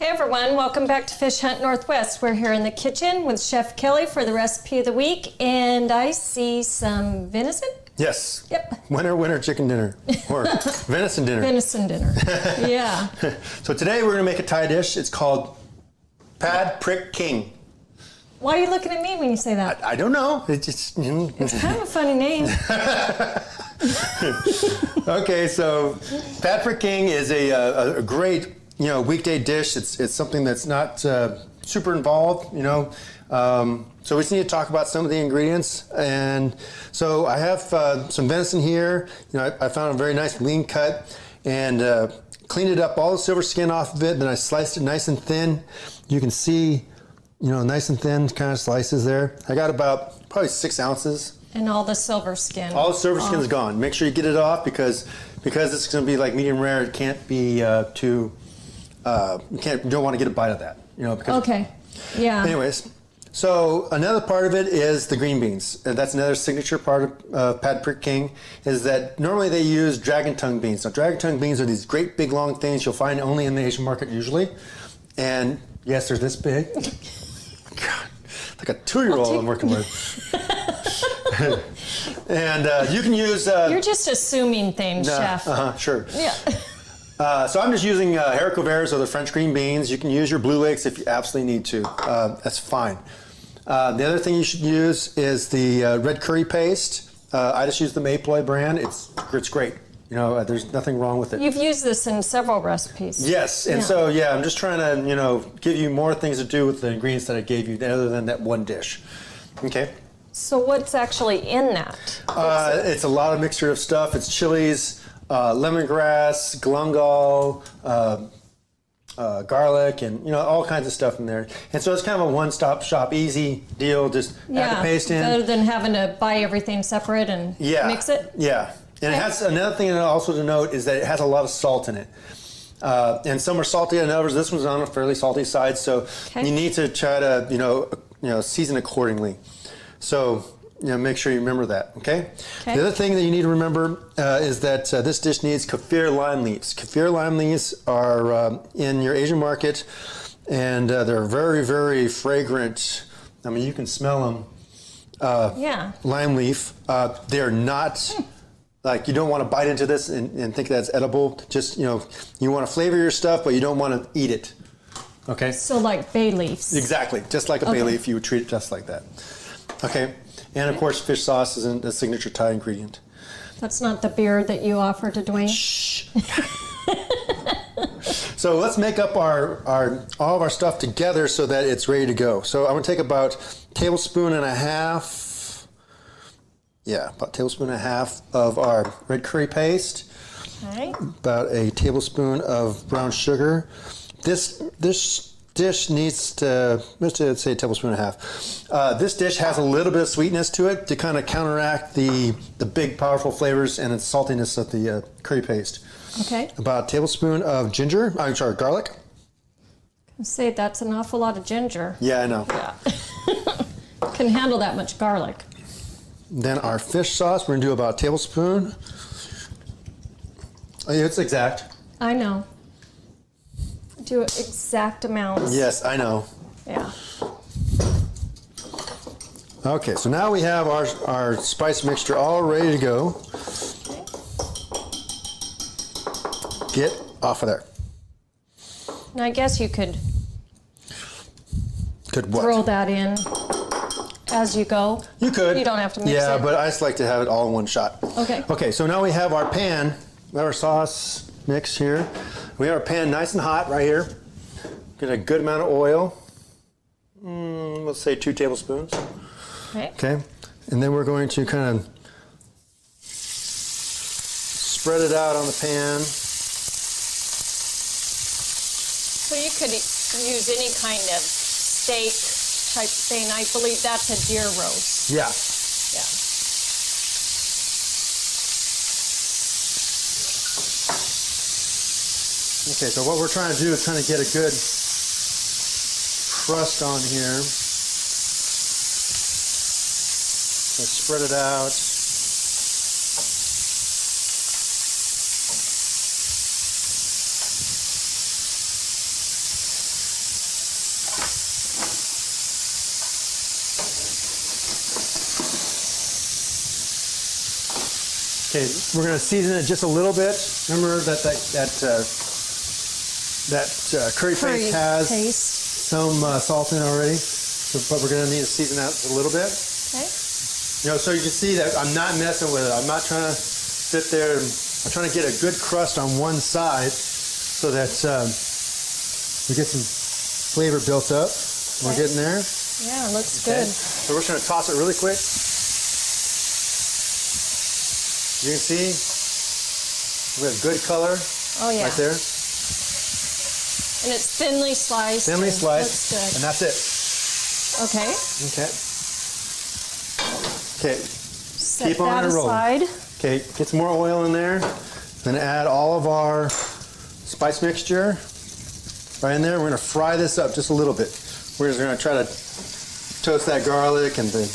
Hey everyone, welcome back to Fish Hunt Northwest. We're here in the kitchen with Chef Kelly for the recipe of the week, and I see some venison. Yes. Yep. Winter chicken dinner, or venison dinner. Venison dinner, yeah. So today we're going to make a Thai dish. It's called Prik King. Why are you looking at me when you say that? I don't know. It's just, It's kind of a funny name. Okay, so Prik King is a great weekday dish. It's something that's not super involved, so we just need to talk about some of the ingredients. And so I have some venison here. I found a very nice lean cut and cleaned it up, all the silver skin off of it. Then I sliced it nice and thin. You can see, nice and thin kind of slices there. I got about probably 6 ounces. And all the silver skin. All the silver skin is gone. Make sure you get it off because it's going to be like medium rare. It can't be too. You don't want to get a bite of that. Because, okay. Yeah. Anyways, so another part of it is the green beans. That's another signature part of Prik King, is that normally they use dragon tongue beans. Now, dragon tongue beans are these great big long things you'll find only in the Asian market usually. And yes, they're this big. God, like a 2-year-old I'm working with. And you can use... You're just assuming things, Chef. Sure. Yeah. So I'm just using haricots verts or the French green beans. You can use your blue lakes if you absolutely need to. That's fine. The other thing you should use is the red curry paste. I just use the Mayploy brand. It's great. There's nothing wrong with it. You've used this in several recipes. Yes, and so I'm just trying to give you more things to do with the ingredients that I gave you other than that one dish. Okay. So what's actually in that? It's a lot of mixture of stuff. It's chilies, lemongrass, glungal, garlic, and all kinds of stuff in there. And so it's kind of a one-stop shop, easy deal. Just add the paste in. Rather than having to buy everything separate and mix it. Yeah, and it has another thing also to note is that it has a lot of salt in it. And some are salty and others. This one's on a fairly salty side, so you need to try to season accordingly. So make sure you remember that. Okay. The other thing that you need to remember is that this dish needs kaffir lime leaves. Kaffir lime leaves are in your Asian market, and they're very, very fragrant. I mean, you can smell them. Lime leaf. They're not. Like, you don't want to bite into this and think that's edible. Just, you want to flavor your stuff, but you don't want to eat it. Okay? So like bay leaves. Exactly. Just like a bay leaf, you would treat it just like that. Okay? And, of course, fish sauce is a signature Thai ingredient. That's not the beer that you offer to Dwayne? Shh. So let's make up all of our stuff together so that it's ready to go. So I'm going to take about a tablespoon and a half. Yeah, about a tablespoon and a half of our red curry paste. Okay. About a tablespoon of brown sugar. This dish needs to, let's say a tablespoon and a half. This dish has a little bit of sweetness to it to kind of counteract the big, powerful flavors and its saltiness of the curry paste. Okay. About a tablespoon of garlic. I say that's an awful lot of ginger. Yeah, I know. Yeah. Can handle that much garlic. Then our fish sauce, we're going to do about a tablespoon. Oh, yeah, it's exact. I know. Do exact amounts. Yes, I know. Yeah. Okay, so now we have our spice mixture all ready to go. Get off of there. Now I guess you could what? Throw that in as you go. You could. You don't have to mix it. Yeah, but I just like to have it all in one shot. Okay. Okay, so now we have our pan, we have our sauce mix here. We have our pan nice and hot right here. Get a good amount of oil. Let's say 2 tablespoons. Okay. Okay, and then we're going to kind of spread it out on the pan. So you could use any kind of steak type thing. I believe that's a deer roast. Yeah. Yeah. Okay, so what we're trying to do is kind of get a good crust on here. So spread it out. Okay, we're going to season it just a little bit. Remember that curry paste has some salt in it already, but we're going to need to season that a little bit. Okay. You know, so you can see that I'm not messing with it. I'm not trying to sit there. I'm trying to get a good crust on one side so that we get some flavor built up. We're getting there. Yeah, it looks good. So we're just going to toss it really quick. You can see we have good color. Oh yeah. Right there. And it's thinly sliced. Thinly sliced. Looks good. And that's it. Okay. Okay. Okay. Set Keep on that it rolling. aside. Okay, get some more oil in there. Then add all of our spice mixture right in there. We're going to fry this up just a little bit. We're just going to try to toast that garlic and the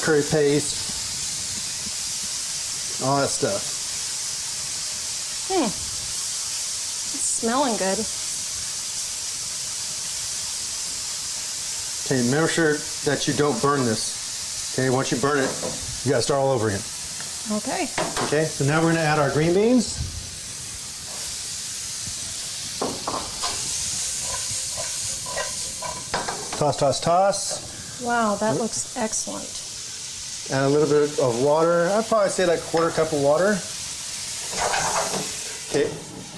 curry paste, all that stuff. It's smelling good. Okay, make sure that you don't burn this. Okay, once you burn it, you got to start all over again. Okay. Okay, so now we're going to add our green beans. Toss, toss, toss. Wow, that looks excellent. Add a little bit of water. I'd probably say like 1/4 cup of water. Okay.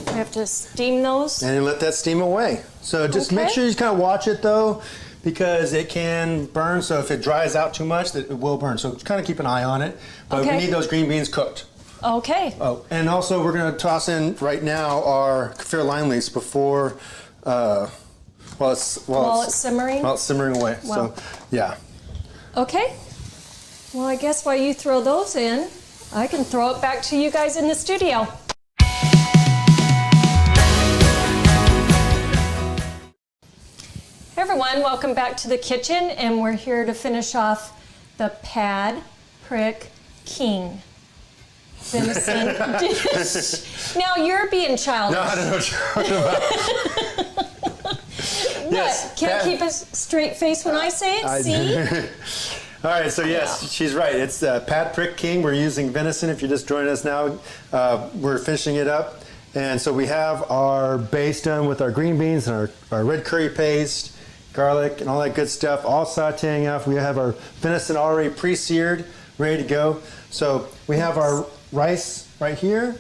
We have to steam those. And let that steam away. So just make sure you kind of watch it though, because it can burn. So if it dries out too much, it will burn. So kind of keep an eye on it. But we need those green beans cooked. Okay. Oh, and also we're going to toss in right now our kaffir lime leaves before, while it's simmering. While it's simmering away. Wow. So yeah. Okay. Well, I guess while you throw those in, I can throw it back to you guys in the studio. Hey everyone, welcome back to the kitchen, and we're here to finish off the Prik King venison dish. Now you're being childish. No, I don't know what you're talking about. What? Can't keep a straight face when I say it? See? All right, so yes, she's right. It's Prik King. We're using venison. If you're just joining us now, we're finishing it up. And so we have our base done with our green beans and our red curry paste, garlic, and all that good stuff, all sauteing up. We have our venison already pre-seared, ready to go. So we have our rice right here.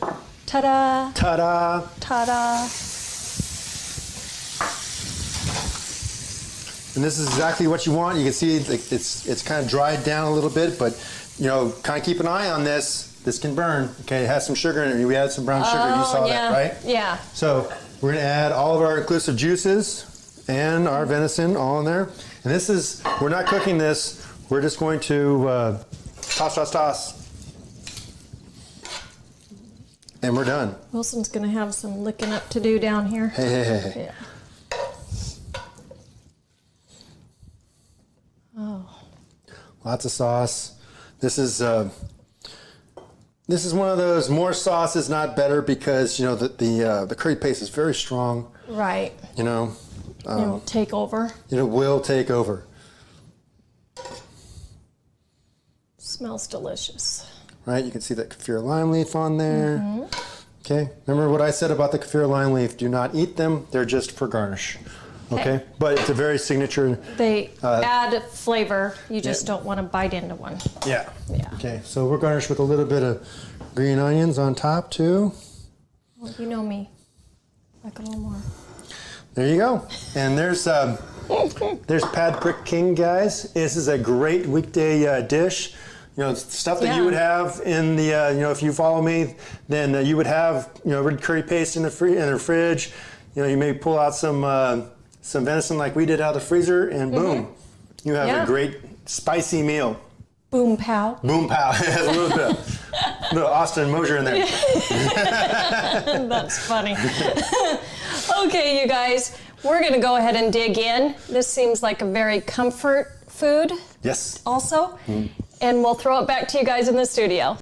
Ta-da! Ta-da! Ta-da! And this is exactly what you want. You can see it's kind of dried down a little bit, but you know, kind of keep an eye on this. This can burn. Okay, it has some sugar in it. We added some brown sugar. You saw that, right? Yeah. So we're going to add all of our inclusive juices and our venison all in there. And this is, we're not cooking this. We're just going to toss, toss, toss. And we're done. Wilson's going to have some licking up to do down here. Hey, hey, hey. Yeah. Oh. Lots of sauce. This is one of those more sauce is not better, because you know the curry paste is very strong. Right. You know. It'll take over. It will take over. Smells delicious. Right, you can see that kaffir lime leaf on there. Okay, remember what I said about the kaffir lime leaf. Do not eat them. They're just for garnish. Okay, but it's a very signature. They add flavor. You just don't want to bite into one. Yeah. Yeah. Okay, so we're garnished with a little bit of green onions on top too. Well, you know me. Like a little more. There you go. And there's Prik King, guys. This is a great weekday dish. You know, stuff that you would have in the, you know, if you follow me, then you would have, you know, red curry paste in the fridge. You know, you may pull out some venison like we did out of the freezer, and boom, you have a great spicy meal. Boom pow. Boom pow. It has a little little Austin Mosier in there. That's funny. Okay, you guys, we're going to go ahead and dig in. This seems like a very comfort food. Yes. Also. And we'll throw it back to you guys in the studio.